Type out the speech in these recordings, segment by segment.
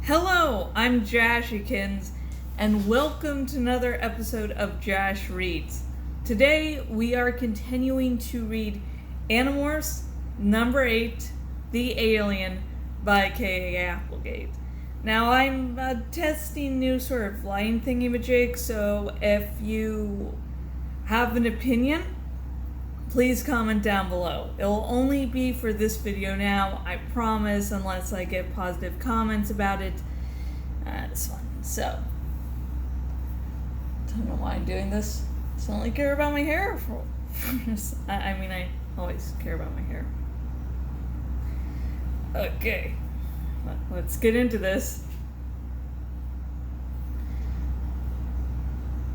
Hello, I'm Jashikins, and welcome to another episode of Jash Reads. Today we are continuing to read Animorphs number 8, The Alien by K.A. Applegate. Now I'm testing new sort of line thingamajig, so if you have an opinion, please comment down below. It'll only be for this video now, I promise, unless I get positive comments about it. It's fun. So, don't know why I'm doing this. Just only care about my hair. I always care about my hair. Okay, let's get into this.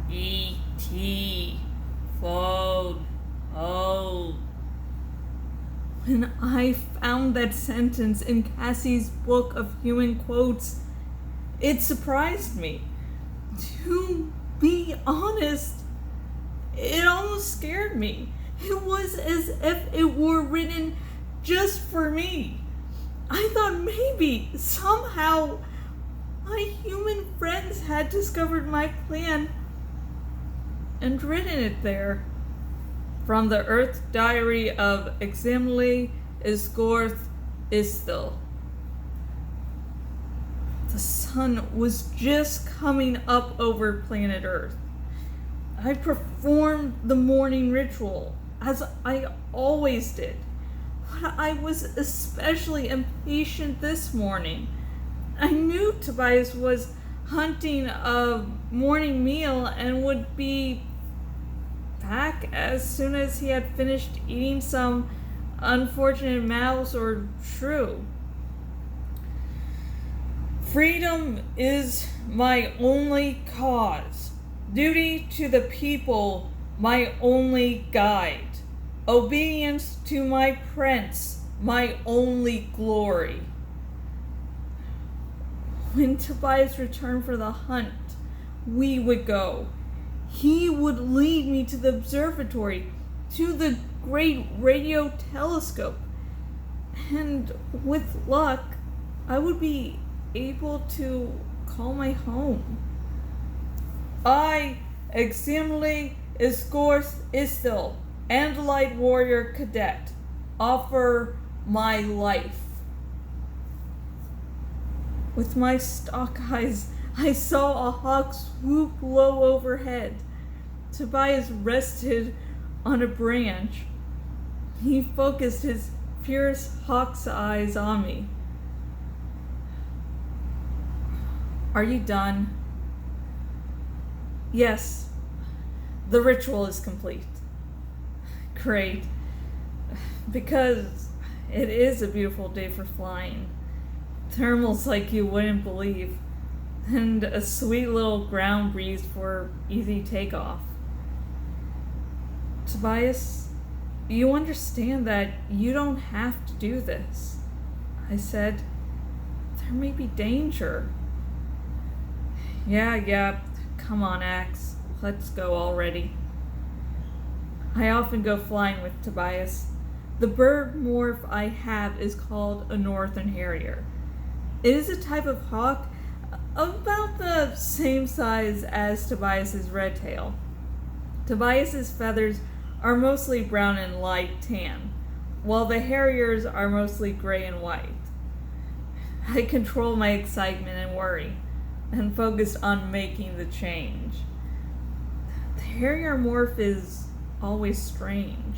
E.T. phone. Oh. When I found that sentence in Cassie's book of human quotes, it surprised me. To be honest, it almost scared me. It was as if it were written just for me. I thought maybe, somehow, my human friends had discovered my plan and written it there. From the Earth Diary of Eximli Isgorth Isthil. The sun was just coming up over planet Earth. I performed the morning ritual, as I always did. But I was especially impatient this morning. I knew Tobias was hunting a morning meal and would be back as soon as he had finished eating some unfortunate mouse or shrew. Freedom is my only cause. Duty to the people, my only guide. Obedience to my prince, my only glory. When Tobias returned for the hunt, we would go. He would lead me to the observatory, to the great radio telescope, and with luck, I would be able to call my home. I, Eximli Isgorth Isthil, Andalite warrior cadet, offer my life. With my stock eyes, I saw a hawk swoop low overhead. Tobias rested on a branch. He focused his fierce hawk's eyes on me. Are you done? Yes. The ritual is complete. Great. Because it is a beautiful day for flying. Thermals like you wouldn't believe. And a sweet little ground breeze for easy takeoff. Tobias, you understand that you don't have to do this. I said, there may be danger. Yeah, come on, Axe. Let's go already. I often go flying with Tobias. The bird morph I have is called a northern harrier. It is a type of hawk about the same size as Tobias's red tail. Tobias's feathers are mostly brown and light tan, while the harriers are mostly gray and white. I control my excitement and worry, and focus on making the change. The harrier morph is always strange.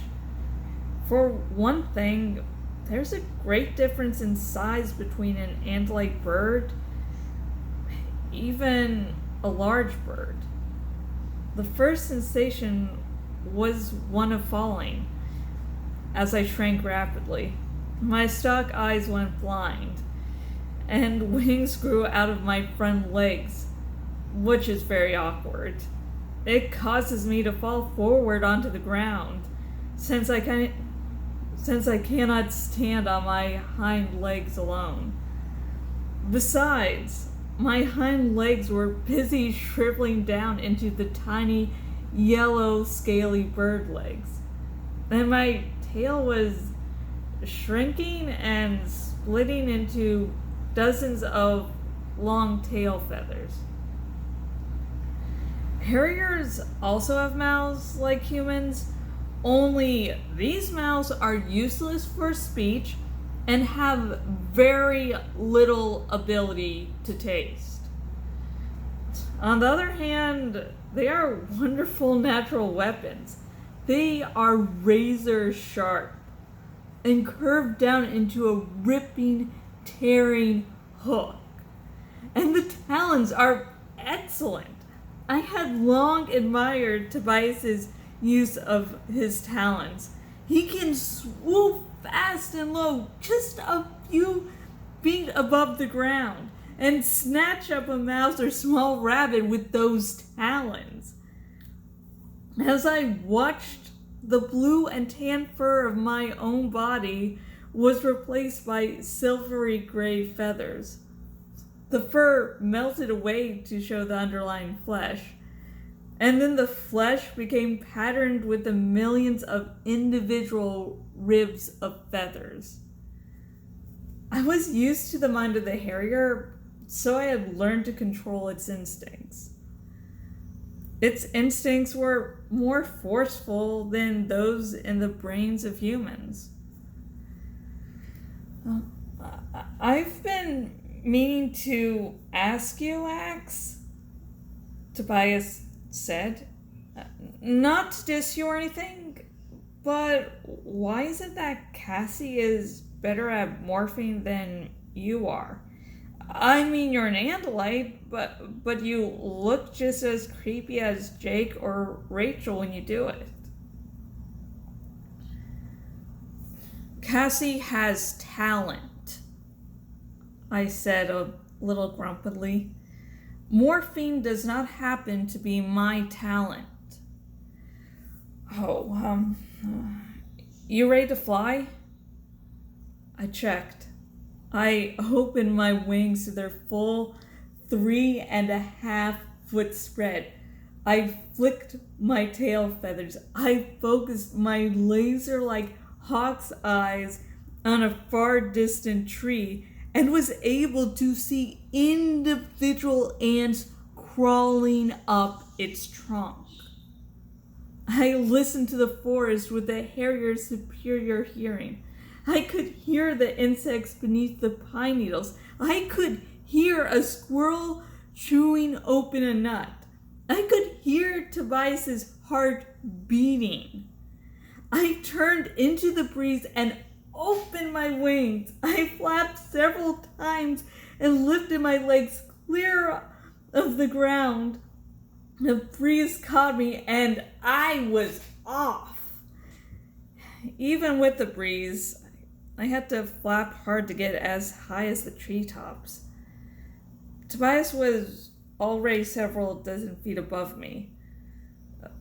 For one thing, there's a great difference in size between an Andalite bird, even a large bird. The first sensation was one of falling, as I shrank rapidly. My stock eyes went blind, and wings grew out of my front legs, which is very awkward. It causes me to fall forward onto the ground, since I cannot stand on my hind legs alone. Besides, my hind legs were busy shriveling down into the tiny, yellow, scaly bird legs, and my tail was shrinking and splitting into dozens of long tail feathers. Harriers also have mouths like humans, only these mouths are useless for speech and have very little ability to taste. On the other hand, they are wonderful natural weapons. They are razor sharp and curved down into a ripping, tearing hook. And the talons are excellent. I had long admired Tobias's use of his talons. He can swoop fast and low, just a few feet above the ground, and snatch up a mouse or small rabbit with those talons. As I watched, the blue and tan fur of my own body was replaced by silvery gray feathers. The fur melted away to show the underlying flesh, and then the flesh became patterned with the millions of individual ribs of feathers. I was used to the mind of the harrier, so I had learned to control its instincts. Its instincts were more forceful than those in the brains of humans. I've been meaning to ask you, Axe, Tobias said. Not to diss you or anything, but why is it that Cassie is better at morphing than you are? I mean, you're an Andalite, but you look just as creepy as Jake or Rachel when you do it. Cassie has talent, I said a little grumpily. Morphine does not happen to be my talent. Oh, you ready to fly? I checked. I opened my wings to their full 3.5-foot spread. I flicked my tail feathers. I focused my laser-like hawk's eyes on a far distant tree and was able to see individual ants crawling up its trunk. I listened to the forest with the harrier's superior hearing. I could hear the insects beneath the pine needles. I could hear a squirrel chewing open a nut. I could hear Tobias's heart beating. I turned into the breeze and opened my wings. I flapped several times and lifted my legs clear of the ground. The breeze caught me and I was off. Even with the breeze, I had to flap hard to get as high as the treetops. Tobias was already several dozen feet above me.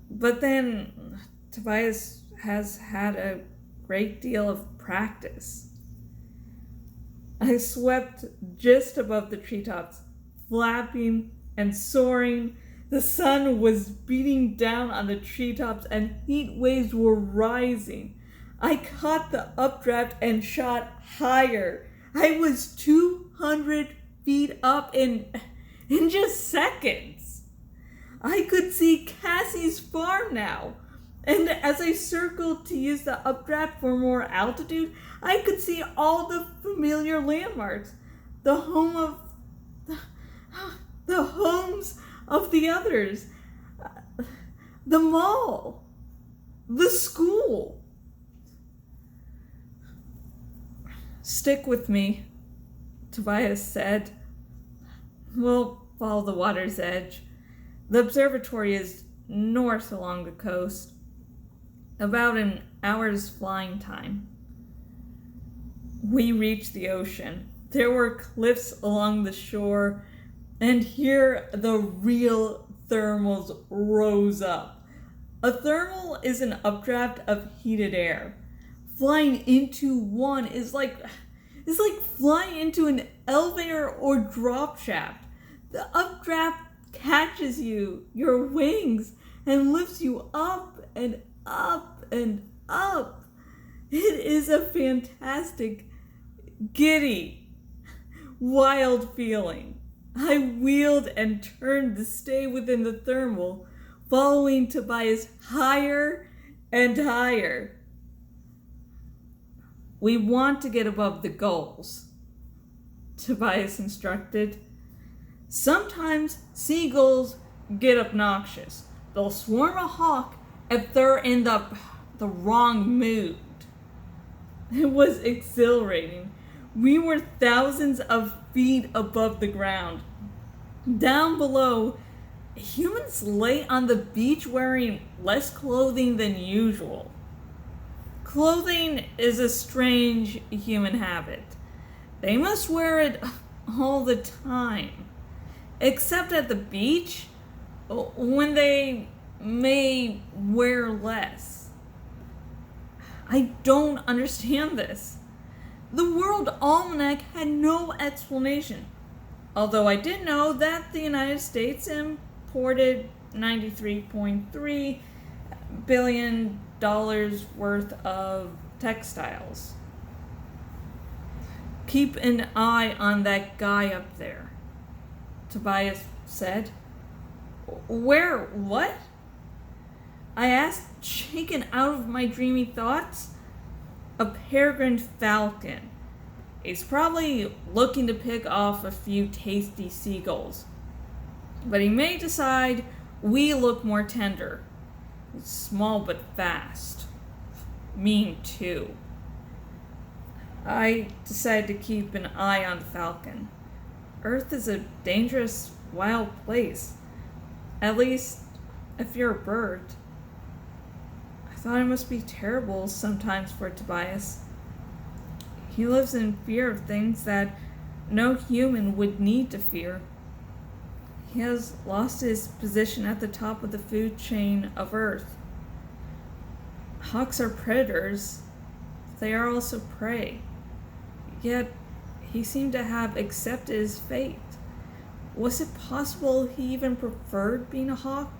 But then, Tobias has had a great deal of practice. I swept just above the treetops, flapping and soaring. The sun was beating down on the treetops and heat waves were rising. I caught the updraft and shot higher. I was 200 feet up in just seconds. I could see Cassie's farm now. And as I circled to use the updraft for more altitude, I could see all the familiar landmarks. The homes of the others. The mall. The school. Stick with me, Tobias said. We'll follow the water's edge. The observatory is north along the coast. About an hour's flying time. We reached the ocean. There were cliffs along the shore, and here the real thermals rose up. A thermal is an updraft of heated air. Flying into one is like flying into an elevator or drop shaft. The updraft catches you, your wings, and lifts you up and up and up. It is a fantastic, giddy, wild feeling. I wheeled and turned to stay within the thermal, following Tobias higher and higher. We want to get above the gulls, Tobias instructed. Sometimes seagulls get obnoxious. They'll swarm a hawk if they're in the wrong mood. It was exhilarating. We were thousands of feet above the ground. Down below, humans lay on the beach wearing less clothing than usual. Clothing is a strange human habit. They must wear it all the time. Except at the beach, when they may wear less. I don't understand this. The World Almanac had no explanation, although I did know that the United States imported $93.3 billion worth of textiles. Keep an eye on that guy up there, Tobias said. Where? What? I asked, shaken out of my dreamy thoughts. A peregrine falcon. He's probably looking to pick off a few tasty seagulls. But he may decide we look more tender. He's small but fast. Mean too. I decided to keep an eye on the falcon. Earth is a dangerous, wild place. At least, if you're a bird. I thought it must be terrible sometimes for Tobias. He lives in fear of things that no human would need to fear. He has lost his position at the top of the food chain of Earth. Hawks are predators. They are also prey. Yet, he seemed to have accepted his fate. Was it possible he even preferred being a hawk?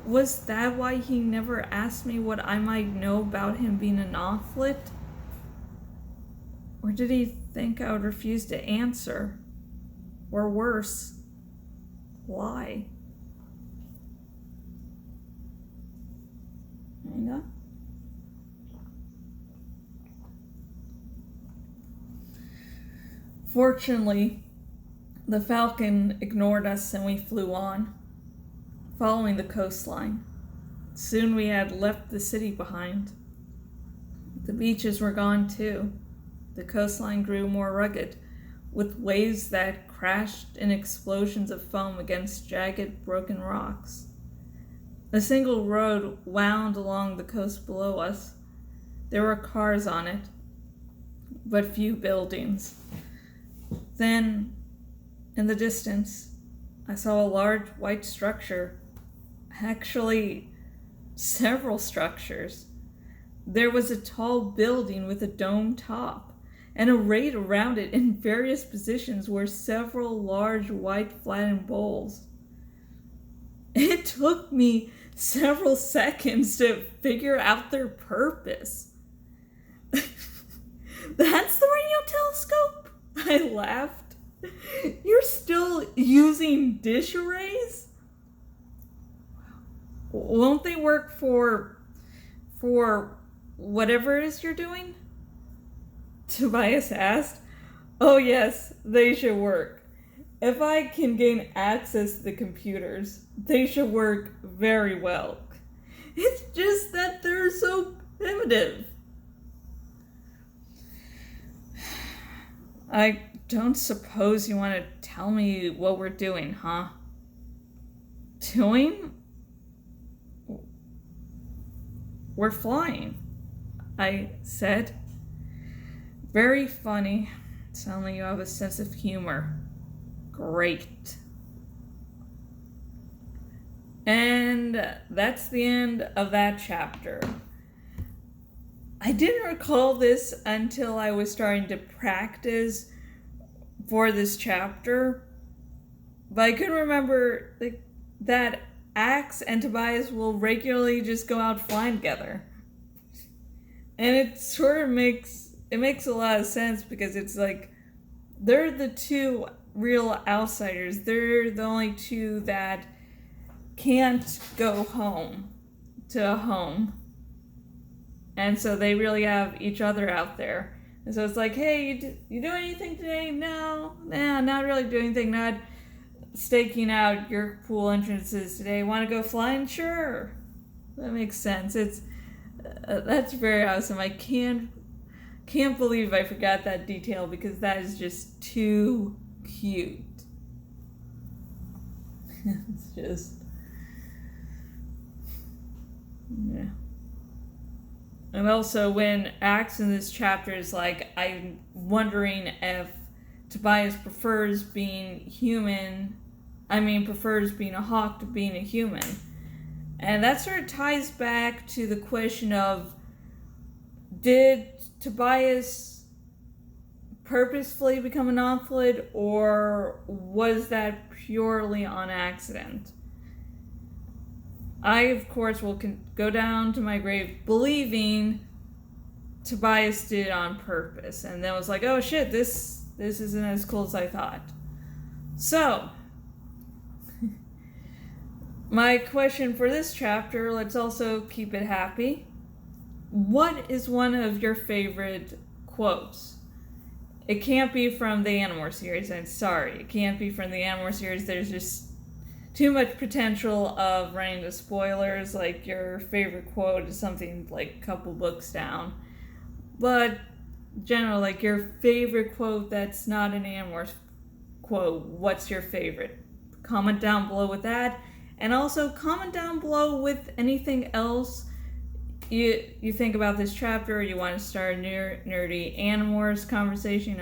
Was that why he never asked me what I might know about him being an offlet? Or did he think I would refuse to answer? Or worse, lie? Kinda. Fortunately, the falcon ignored us and we flew on, following the coastline. Soon we had left the city behind. The beaches were gone too. The coastline grew more rugged, with waves that crashed in explosions of foam against jagged, broken rocks. A single road wound along the coast below us. There were cars on it, but few buildings. Then, in the distance, I saw a large white structure. Actually, several structures. There was a tall building with a dome top, and arrayed around it in various positions were several large white flattened bowls. It took me several seconds to figure out their purpose. That's the radio telescope? I laughed. You're still using dish arrays? Won't they work for whatever it is you're doing? Tobias asked. Oh yes, they should work. If I can gain access to the computers, they should work very well. It's just that they're so primitive. I don't suppose you want to tell me what we're doing, huh? Doing? We're flying, I said. Very funny. Suddenly you have a sense of humor. Great. And that's the end of that chapter. I didn't recall this until I was starting to practice for this chapter, but I couldn't remember that Axe and Tobias will regularly just go out flying together. And it sort of makes a lot of sense because it's like they're the two real outsiders. They're the only two that can't go home to a home. And so they really have each other out there. And so it's like, hey, you do anything today? No, nah, not really doing anything. Not staking out your pool entrances today. Want to go flying? Sure. That makes sense. It's that's very awesome. I can't believe I forgot that detail because that is just too cute. It's just, yeah. And also when Axe in this chapter is like, I'm wondering if Tobias prefers being human, prefers being a hawk to being a human. And that sort of ties back to the question of, did Tobias purposefully become an Amphlid, or was that purely on accident? I, of course, will go down to my grave believing Tobias did it on purpose, and then was like, oh shit, this isn't as cool as I thought. So, my question for this chapter, let's also keep it happy. What is one of your favorite quotes? It can't be from the Animorphs series, I'm sorry. It can't be from the Animorphs series. There's just too much potential of running into spoilers. Like, your favorite quote is something like a couple books down. But, general, like, your favorite quote that's not an Animorphs quote, what's your favorite? Comment down below with that. And also, comment down below with anything else you think about this chapter, or you want to start a nerdy Animorphs conversation.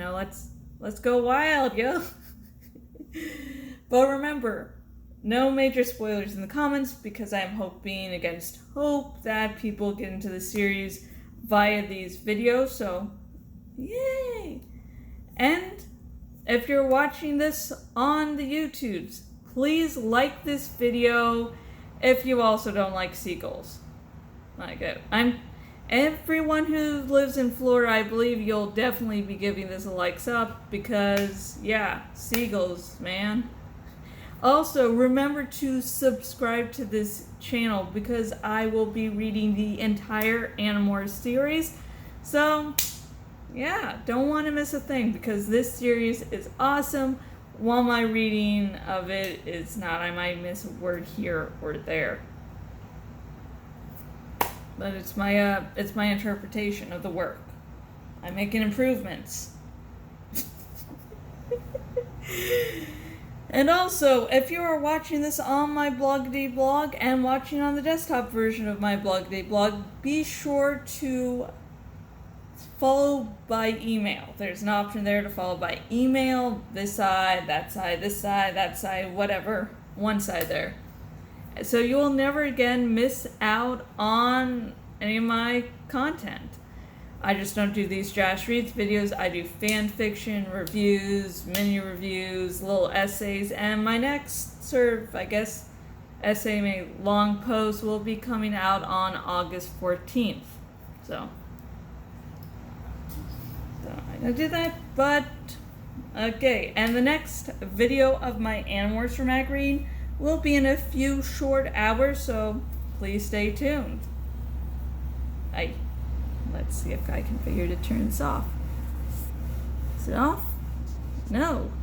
Let's go wild, yo. But remember, no major spoilers in the comments, because I'm hoping against hope that people get into the series via these videos, so yay! And if you're watching this on the YouTubes, please like this video if you also don't like seagulls. Everyone who lives in Florida, I believe you'll definitely be giving this a likes up, because, yeah, seagulls, man. Also, remember to subscribe to this channel, because I will be reading the entire Animorphs series. So, yeah, don't want to miss a thing, because this series is awesome, while my reading of it is not. I might miss a word here or there. But it's my interpretation of the work. I'm making improvements. And also, if you are watching this on my Blogday blog and watching on the desktop version of my Blogday blog, be sure to follow by email. There's an option there to follow by email. This side, that side, this side, that side, whatever. One side there. So you will never again miss out on any of my content. I just don't do these Jash Reads videos. I do fan fiction, reviews, mini reviews, little essays, and my next essay long post will be coming out on August 14th. So I'm gonna do that, but okay. And the next video of my Animorphs for Mag Read will be in a few short hours, so please stay tuned. Let's see if I can figure to turn this off. Is it off? No.